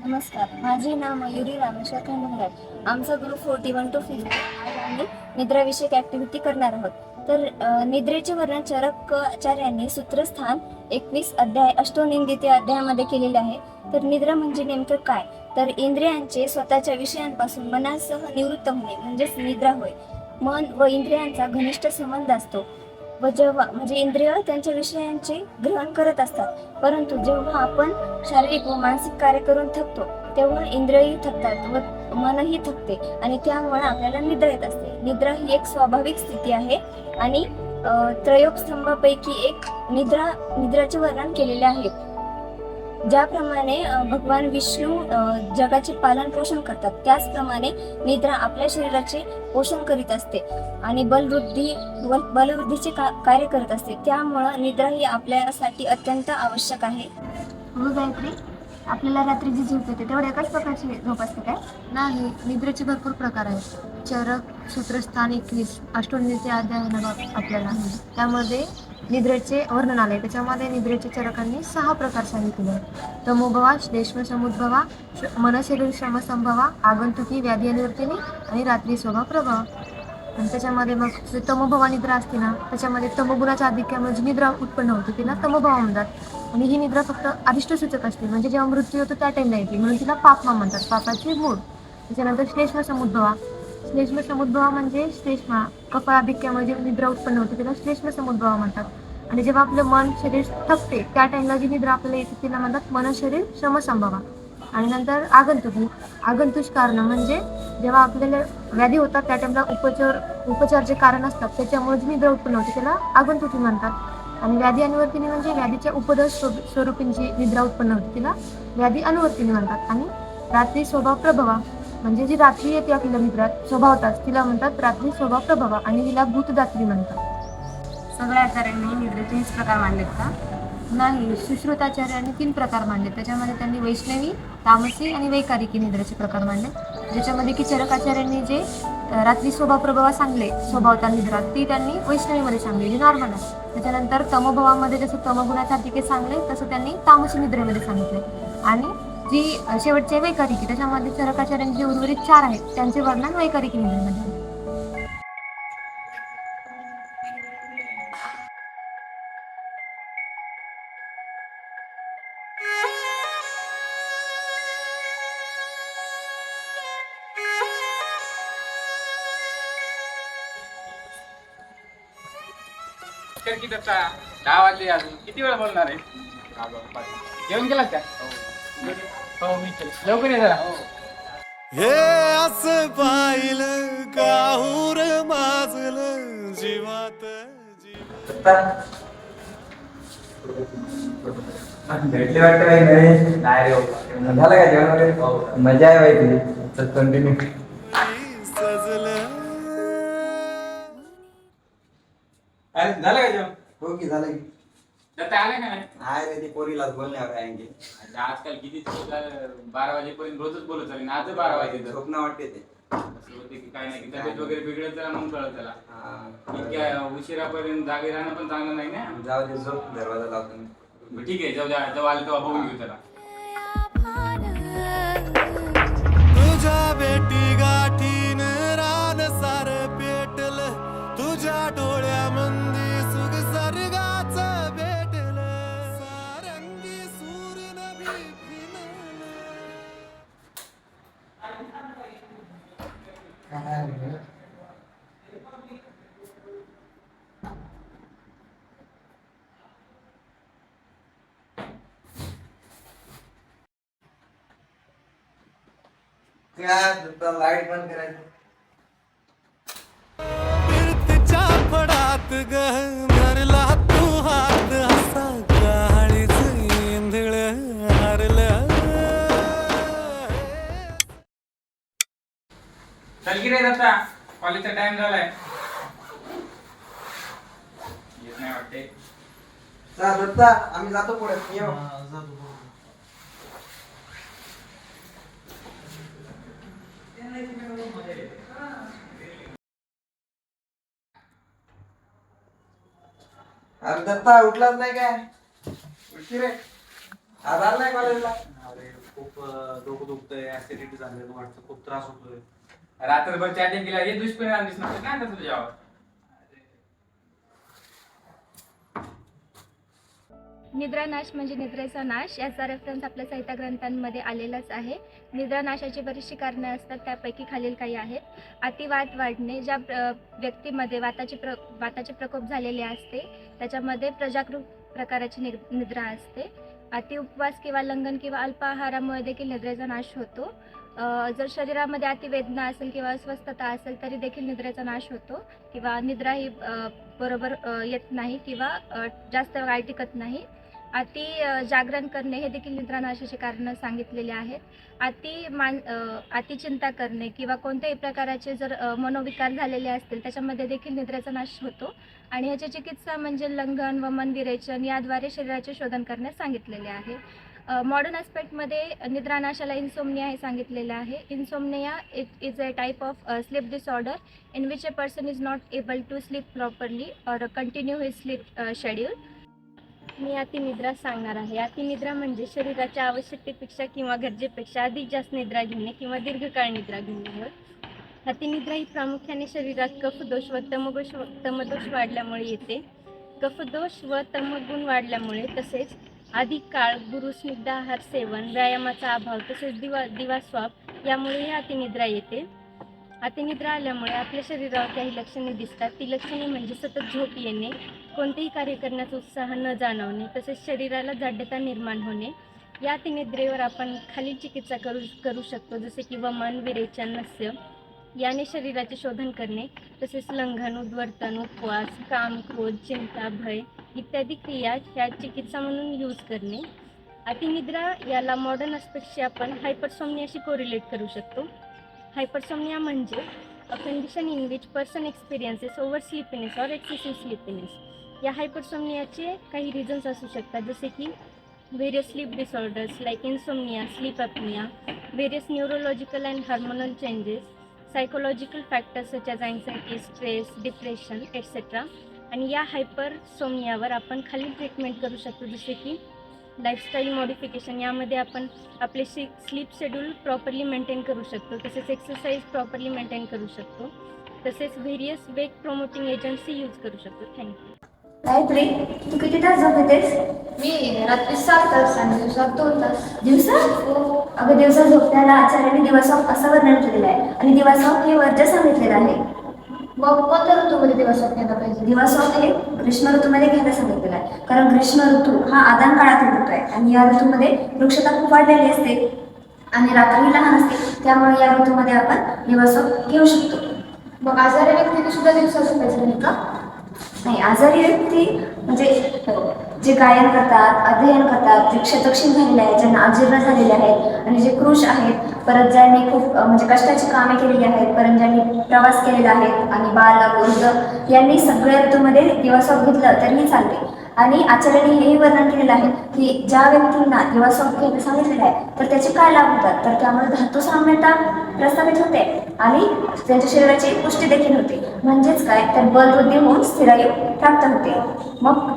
नमस्कार, माझे नाव मयुरी रामेश्वर खंडंगराळ. आमचा ग्रुप 41 to 50. आज आम्ही निद्राविषयक ॲक्टिव्हिटी करणार आहोत. तर निद्रेचे वर्णन चरकाचार्यांनी सूत्रस्थान 21 अध्याय अष्टोनिंदिते अध्यायामध्ये केलेले आहे. तर निद्रा म्हणजे नेमकं काय? तर इंद्रियांचे स्वतःच्या विषयांपासून मनासह निवृत्त होणे म्हणजेच निद्रा होय. मन व इंद्रियांचा घनिष्ठ संबंध असतो व जेव्हा म्हणजे इंद्रिय त्यांच्या विषयांचे ग्रहण करत असतात, परंतु जेव्हा आपण शारीरिक व मानसिक कार्य करून थकतो तेव्हा इंद्रियही थकतात व मनही थकते आणि त्यामुळे आपल्याला निद्रा येत असते. निद्रा ही एक स्वाभाविक स्थिती आहे आणि त्रयोस्तंभापैकी एक निद्राचे वर्णन केलेले आहे. ज्याप्रमाणे भगवान विष्णू जगाचे पालन पोषण करतात, त्याचप्रमाणे निद्रा आपल्या शरीराचे पोषण करीत असते आणि बलवृद्धीचे कार्य करत असते. त्यामुळं निद्रा ही आपल्यासाठी अत्यंत आवश्यक आहे. हो गायत्री, आपल्याला रात्री जी झोप येते तेवढ्या एकाच प्रकारची झोप असते काय? नाही, निद्रेचे भरपूर प्रकार आहेत. चरक, सूत्रस्थान 21 अष्टोनिंदिते अध्याय आपल्याला त्यामध्ये निद्रेचे वर्णन आले. त्याच्यामध्ये निद्रेचे चरकांनी 6 प्रकार सांगितले. तमोभवा, श्लेष्म समुद्भवा, मनशरीर श्रमसंभवा, आगंतुकी, व्याधी अनिवर्तिनी आणि रात्री स्वभाव प्रभाव. आणि त्याच्यामध्ये मग तमोभवा निद्रा असते ना, त्याच्यामध्ये तमोगुणाच्या आधिक्यामुळे जी निद्रा उत्पन्न होते तिला तमोभवा म्हणतात. आणि ही निद्रा फक्त अरिष्टसूचक असते, म्हणजे जेव्हा मृत्यू होतो त्या टाईमला येते, म्हणून तिला पापमा म्हणतात, पापाची मूळ. त्याच्यानंतर श्लेष्म समुद्भवा म्हणजे श्लेष्मा कफाधिक्यामुळे जेव्हा निद्रा उत्पन्न होते तिला श्लेष्म समुद्भवा म्हणतात. आणि जेव्हा आपलं मन शरीर थकते त्या टाईमला जी निद्रा आपल्याला येते तिला म्हणतात मन शरीर श्रमसंभवा. आणि नंतर आगंतुष कारण म्हणजे जेव्हा आपल्याला व्याधी होतात त्या टाईमला उपचार जे कारण असतात त्याच्यामुळे जी निद्रा उत्पन्न होते त्याला आगंतुकी म्हणतात. आणि व्याधी अनुवर्तिनी म्हणजे व्याधीच्या उपदोष स्वरूपी जी निद्रा उत्पन्न होते तिला व्याधी अनुवर्तिनी म्हणतात. आणि रात्री स्वभाव प्रभवा म्हणजे जी रात्री येते आपल्याला निद्रा स्वभावताच तिला म्हणतात रात्री स्वभाव प्रभवा आणि तिला भूतदात्री म्हणतात. सगळ्या आचार्यांनी निद्रेचे हेच प्रकार मांडलेत का? नाही, सुश्रुताचार्यांनी 3 प्रकार मांडले. त्याच्यामध्ये त्यांनी वैष्णवी, तामसी आणि वैकारिकी निद्रेचे प्रकार मांडले. ज्याच्यामध्ये की चरकाचार्यांनी जे रात्री स्वभाव प्रभावा सांगले, स्वभावता निद्रा, ती त्यांनी वैष्णवीमध्ये सांगली, जी नॉर्मल आहे. त्याच्यानंतर तमोभवामध्ये जसं तमगुणाच्या अधिके सांगले तसं त्यांनी तामसी निद्रेमध्ये सांगितले. आणि जी शेवटचे वैकारिकी, त्याच्यामध्ये चरकाचार्यांचे जे उर्वरित 4 आहेत त्यांचे वर्णन वैकारिकी निद्रेमध्ये. की दत्ता 10 वाजले, अजून किती वेळ बोलणार आहे? जेवण केलं का? हो मी लवकर ये जरा. हे असं पाहिलं काहूर माजलं जीवात भेटले वाटतं काही नवीन नाही रे. झालं का जेवण वगैरे? मजा आहे बाई तुझी, तर कंटिन्यू. सजलं. अरे झालं का जेवण? हो की झालं की. दत्ता आला का नाही? नाही रे, ती पोरीलाच बोलण्यावर आहे की. आजकाल किती 12 वाजेपर्यंत रोजच बोलत चालेल. आज 12 वाजे स्वप्न वाटते ते. होते की काय नाही, तब्येत वगैरे बिघडत त्याला म्हणून कळत त्याला. इतक्या उशिरापर्यंत जागे राहणं पण चांगलं नाही ना. जाऊ दे, झोप, दरवाजा लावतो मी. ठीक आहे, जाऊ द्या, जेव्हा आलं तेव्हा बघून घेऊ त्याला. तुझ्या बेटी गाठीन रान सार पेटल, तुझ्या डोळ्यामंदी सुग सर्गाच भेटल, सारंगी सूर नभी लाईट बंद करायचं. फिरतीच्या फडात धरला तू हात, असा गाळीच इंधळ हरलं. चल की रे दत्ता, कॉलेजचा टाइम झालाय. येत नाही वाटते. दत्ता, आम्ही जातो पुढे. येऊ. अरे दत्ता, उठलाच नाही काय? उठकी रे. आज आला नाही कॉलेजला. खूप डोकं दुखतंय, ऍसिडिटी झालं वाटतं, खूप त्रास होतोय. रात्रभर चॅटिंग केला हे दुष्परिणाम दिसणार नाही आता तुझ्यावर. निद्रानाश म्हणजे निद्रेचा नाश याचा रेफरन्स आपल्या साहित्य ग्रंथांमध्ये आलेलाच आहे. निद्रानाशाची बरीचशी कारणं असतात, त्यापैकी खालील काही आहेत. अतिवात वाढणे, ज्या व्यक्तीमध्ये वाताचे प्रकोप झालेले असते त्याच्यामध्ये प्रजागृत प्रकाराची निद्रा असते. अति उपवास किंवा लंघन किंवा अल्प आहारामुळे देखील निद्रेचा नाश होतो. जर शरीरामध्ये अतिवेदना असेल किंवा अस्वस्थता असेल तरी देखील निद्रेचा नाश होतो किंवा निद्रा ही बरोबर येत नाही किंवा जास्त काळ टिकत नाही. जागरण करणे हे देखील निद्रानाशाचे कारण सांगितलेले आहेत. अति चिंता करणे किंवा कोणत्याही प्रकाराचे जर मनोविकार झालेले असतील त्याच्यामध्ये देखील निद्रेचा नाश होतो आणि ह्याची चिकित्सा म्हणजे लंघन वमन विरेचन याद्वारे शरीराचे शोधन करण्यास सांगितलेले आहे. मॉडर्न ॲस्पेक्टमध्ये निद्रानाशाला इन्सोमनिया हे सांगितलेलं आहे. Insomnia is a type of sleep disorder in which a person is not able to sleep properly or continue his sleep schedule. मी अतिनिद्रा सांगणार आहे. अतिनिद्रा म्हणजे शरीराच्या आवश्यकतेपेक्षा किंवा गरजेपेक्षा अधिक जास्त निद्रा घेणे किंवा दीर्घकाळ निद्रा घेणे. अतिनिद्रा ही प्रामुख्याने शरीरात कफदोष व तमदोष वाढल्यामुळे येते. कफदोष व तमगुण वाढल्यामुळे तसेच अधिक काळ गुरुस्निग्ध आहार सेवन, व्यायामाचा अभाव तसेच दिवास्वाप यामुळे ही अतिनिद्रा येते. अतिनिद्रा आल्यामुळे आपल्या शरीरावर काही लक्षणे दिसतात. ती लक्षणे म्हणजे सतत झोप येणे, कोणतेही कार्य करण्याचा उत्साह न जाणवणे तसेच शरीराला जाड्यता निर्माण होणे. या अतिनिद्रेवर आपण खालील चिकित्सा करू शकतो, जसे की वमन विरेचन नस्य याने शरीराचे शोधन करणे तसेच लंघन उद्वर्तन उपवास काम क्रोध चिंता भय इत्यादी क्रिया ह्या चिकित्सा म्हणून यूज करणे. अतिनिद्रा याला मॉडर्न ॲस्पेक्टशी आपण हायपरसोमनियाशी कोरिलेट करू शकतो. हायपरसोमनिया म्हणजे a condition in which person experiences over sleepiness or excessive sleepiness. या हायपरसोमनियाचे काही रिझन्स असू शकतात, जसे की various sleep disorders like insomnia, sleep apnea, various neurological and hormonal changes, psychological factors such as anxiety, stress, depression etcetera. आणि या हायपरसोमनियावर आपण खालील ट्रीटमेंट करू शकतो, जसे की लाईफस्टाईल मॉडिफिकेशन. यामध्ये आपण आपले स्लीप शेड्यूल प्रॉपरली मेंटेन करू शकतो, तसेच एक्सरसाइज प्रॉपरली मेंटेन करू शकतो, तसेच व्हेरियस वेक प्रमोटिंग एजंट्सही यूज करू शकतो. थँक्यू. गायत्री, तू किती तास झोपतेस? मी रात्री 7 तास आणि दिवसात 2 तास. दिवसा? अगं दिवसा झोपण्याला आचार्याने दिवसॉफ असं वर्णन केलेलं आहे आणि दिवसॉफ हे वर्ज्य सांगितलेलं आहे. मग कोणत्या ऋतूमध्ये दिवसात घ्यायला पाहिजे? दिवसॉफ हे ग्रीष्म ऋतूमध्ये घ्यायला सांगितलेलं आहे, कारण ग्रीष्म ऋतू हा आदान काळातील ऋतू आहे आणि या ऋतूमध्ये वृक्षता खूप वाढलेली असते आणि रात्रही लहान असते, त्यामुळे या ऋतूमध्ये आपण दिवसॉफ घेऊ शकतो. मग आजारी व्यक्तीने सुद्धा दिवसात झोपायचं नाही का? नाही, आजारी व्यक्ती म्हणजे जे गायन करतात, अध्ययन करतात, जे क्षतक्षीण झालेले आहेत, ज्यांना अजीर्ण झालेले आहेत आणि जे कृश आहेत, परत ज्यांनी खूप म्हणजे कष्टाची कामे केलेली आहेत, परत ज्यांनी प्रवास केलेला आहे आणि बालक वृद्ध यांनी सगळ्या ऋतूमध्ये दिवसॉफ घेतलं तरीही चालते. आणि आचार्याने हेही वर्णन केलेलं आहे की ज्या व्यक्तींना दिवसॉफ घ्यायला सांगितलेलं आहे तर त्याचे काय लाभ होतात, तर त्यामुळे धातू साम्यता प्रस्थापित होते आणि त्यांच्या शरीराची पुष्टी देखील होते. म्हणजेच काय, तर बलवृद्धी होऊन स्थिरायू प्राप्त होते. मग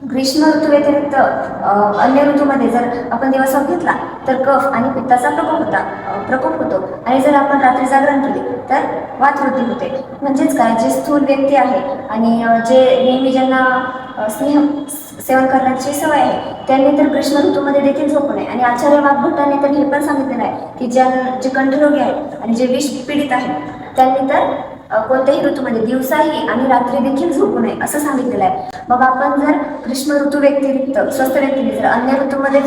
ग्रीष्म ऋतू व्यतिरिक्त अन्य ऋतूमध्ये जर आपण दिवसॉफ घेतला तर कफ आणि पित्ताचा प्रकोप होतो आणि जर आपण रात्री जागरण केले तर वातवृद्धी होते. म्हणजेच काय, जे स्थूल व्यक्ती आहे आणि जे नेहमी ज्यांना सेवन करण्याची सवय आहे त्यांनी तर ग्रीष्म ऋतूमध्ये देखील झोपू नये. आणि आचार्य वाग्भटांनी तर हे पण सांगितलेलं आहे की जे कंठरोगी आहेत आणि जे विष पीडित आहेत त्यांनी तर कोणत्याही ऋतूमध्ये दिवसाही आणि रात्री देखील झोपू नये असं सांगितलेलं आहे. मग आपण जर ग्रीष्म ऋतू व्यतिरिक्त स्वस्थ व्यक्तीने जर अन्य ऋतूमध्ये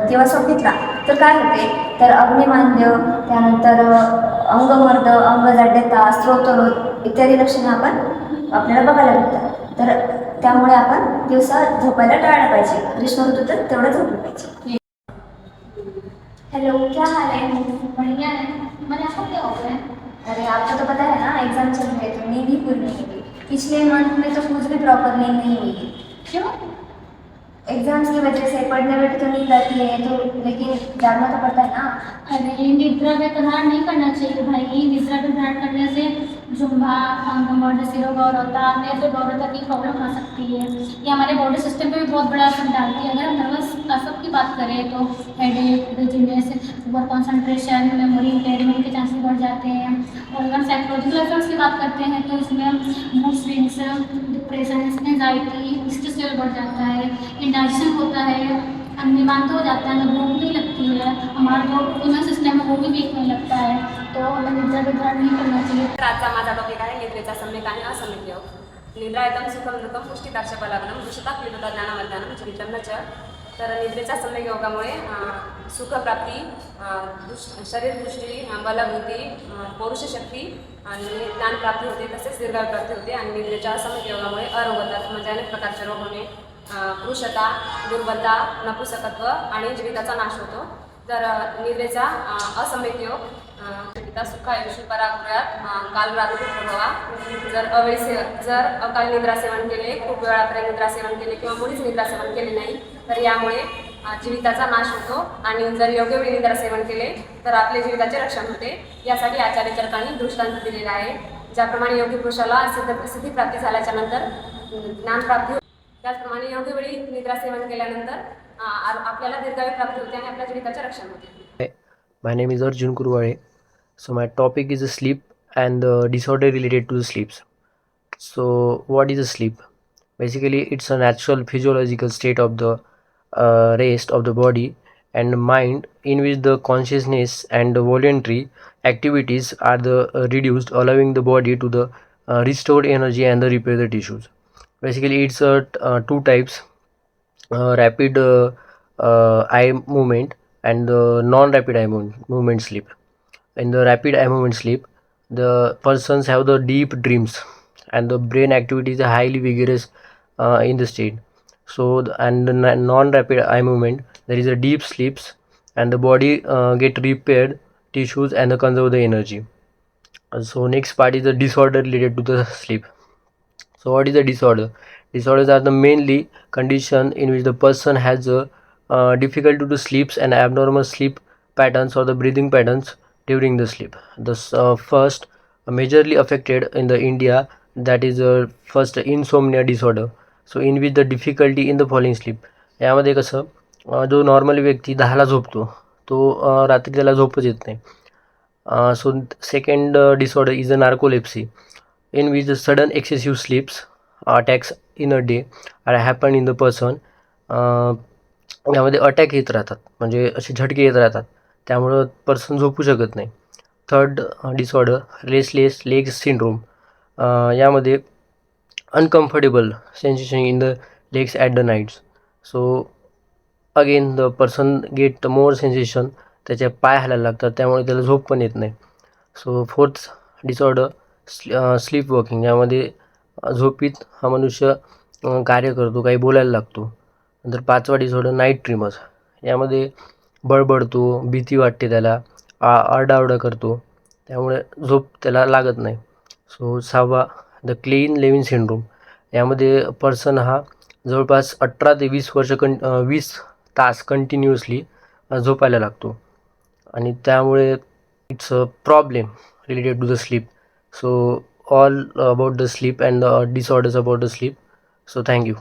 दिवसॉफ घेतला तर काय होते, तर अग्निमांद्य, त्यानंतर अंगमर्द, अंगजाड्यता, स्त्रोतरोध इत्यादी लक्षणे आपल्याला बघायला भेटतात. तर त्यामुळे आपण दिवसा झोपायला टाळलं पाहिजे, ग्रीष्म ऋतू तर तेवढं झोपलं पाहिजे. हेलो, क्या हाल है? बढ़िया है. मैंने आपको क्या हो गया? अरे आपको तो पता है ना, एग्जाम चल रहे तो नींद ही पूरी नहीं हुई. पिछले मंथ में तो कुछ भी प्रॉपर नींद नहीं हुई. क्यों? एग्जाम्स की वजह से पढ़ने बैठे तो नींद आती है तो, लेकिन जागना तो पड़ता है ना. अरे निद्रा पे तो ध्यान नहीं करना चाहिए भाई. निद्रा पे ध्यान करने से जुम्बा, अंगमोड, सिरोगौर होता है, नेत्र गौर होता की प्रॉब्लम आ सकती है। ये हमारे बॉडी सिस्टम पे भी बहुत बड़ा असर डालती है। अगर हम नर्वस असर की बात करें तो headache, dizziness, over concentration, memory impairment के चांसेस बढ़ जाते हैं। और अगर साइकोलॉजिकल इफेक्ट्स की बात करते हैं तो इसमें mood swings, depression, anxiety, stress level बढ़ जाता है, इंडाइजेशन होता है, निवांत हो जाता है, हमें भूख नहीं लगती है, हमारा जो इम्यून सिस्टम है वो भी वीक होने लगता है। तो हमें निद्रा विभ्राट नहीं करना चाहिए। तर आजचा माझा टॉपिक आहे निद्रेचा सम्यक आणि असम्यक योग. निद्रा एकदम सुखम दुःखम पुष्टिदाक्षपलाभनम दुष्टता क्लिबता ज्ञानवर्धनम जीवितम न च. तर निद्रेच्या सम्यक योगामुळे सुखप्राप्ती, शरीरपुष्टी, बलवृद्धी, पौरुष शक्ती आणि ज्ञानप्राप्ती होते, तसेच दीर्घायू प्राप्ती होते. आणि निद्रेच्या असम्यक योगामुळे अरोगता म्हणजे अनेक प्रकारचे रोग होणे, पुरुषता, दुर्बलता, नपुसकत्व आणि जीविताचा नाश होतो. तर निद्रेचा असम्यक योग सुखायुषी पराकृयात काल रात्री प्रभावा. जर अकाल निद्रा सेवन केले, खूप वेळापर्यंत निद्रा सेवन केले किंवा मुळीच निद्रा सेवन केले नाही तर यामुळे जीविताचा नाश होतो. आणि जर योग्य वेळी निद्रा सेवन केले तर आपले जीविताचे रक्षण होते. यासाठी आचार्य चरकांनी दृष्टांत दिलेला आहे. ज्याप्रमाणे योगी पुरुषाला सिद्धी प्राप्ती झाल्याच्या नंतर ज्ञान प्राप्ती होते, त्याचप्रमाणे योग्य वेळी निद्रा सेवन केल्यानंतर आपल्याला दीर्घायू प्राप्ती होते आणि आपल्या जीविताचे रक्षण होते. My name is Arjun Kurwade. So my topic is sleep and the disorder related to the sleeps. So what is a sleep? Basically, it's a natural physiological state of the rest of the body and mind in which the consciousness and the voluntary activities are reduced, allowing the body to the restored energy and the repair the tissues. Basically, it's two types: rapid eye movement and the non-rapid eye movement sleep. In the rapid eye movement sleep, the persons have the deep dreams and the brain activity is highly vigorous in the state. So and the non-rapid eye movement, there is a deep sleeps and the body get repaired tissues and conserve the energy. So next part is the disorder related to the sleep. So what is the disorder? Disorders are the mainly condition in which the person has a difficulty to sleep and abnormal sleep patterns or the breathing patterns during the sleep. The first majorly affected in the India, that is first insomnia disorder. So in which the difficulty in the falling sleep. यामध्ये कसं जो normally व्यक्ती 10ला झोपतो तो रात्री त्याला झोपच येत नाही. So second disorder is a narcolepsy in which the sudden excessive sleeps attacks in a day are happen in the person. यामध्ये अटॅक येत राहतात, म्हणजे असे झटके येत राहतात, त्यामुळं पर्सन झोपू शकत नाही. Third disorder restless legs syndrome. यामध्ये uncomfortable sensation in the legs at the nights. So again the person get more sensation, त्याचे पाय हालायला लागतात, त्यामुळे त्याला झोप पण येत नाही. So fourth disorder sleep walking. यामध्ये झोपीत हा मनुष्य कार्य करतो, काही बोलायला लागतो. नंतर पाचवा डिसऑर्डर नाईट ट्रिमर्स. यामध्ये बडबडतो, भीती वाटते त्याला, आरडाओरडा करतो, त्यामुळे झोप त्याला लागत नाही. सो सहावा द क्लेन लेविन सिंड्रोम. यामध्ये पर्सन हा जवळपास 18 ते 20 तास कंटिन्युअसली झोपायला लागतो आणि त्यामुळे it's a problem related to the sleep. So all about the sleep and the disorders about the sleep. So thank you.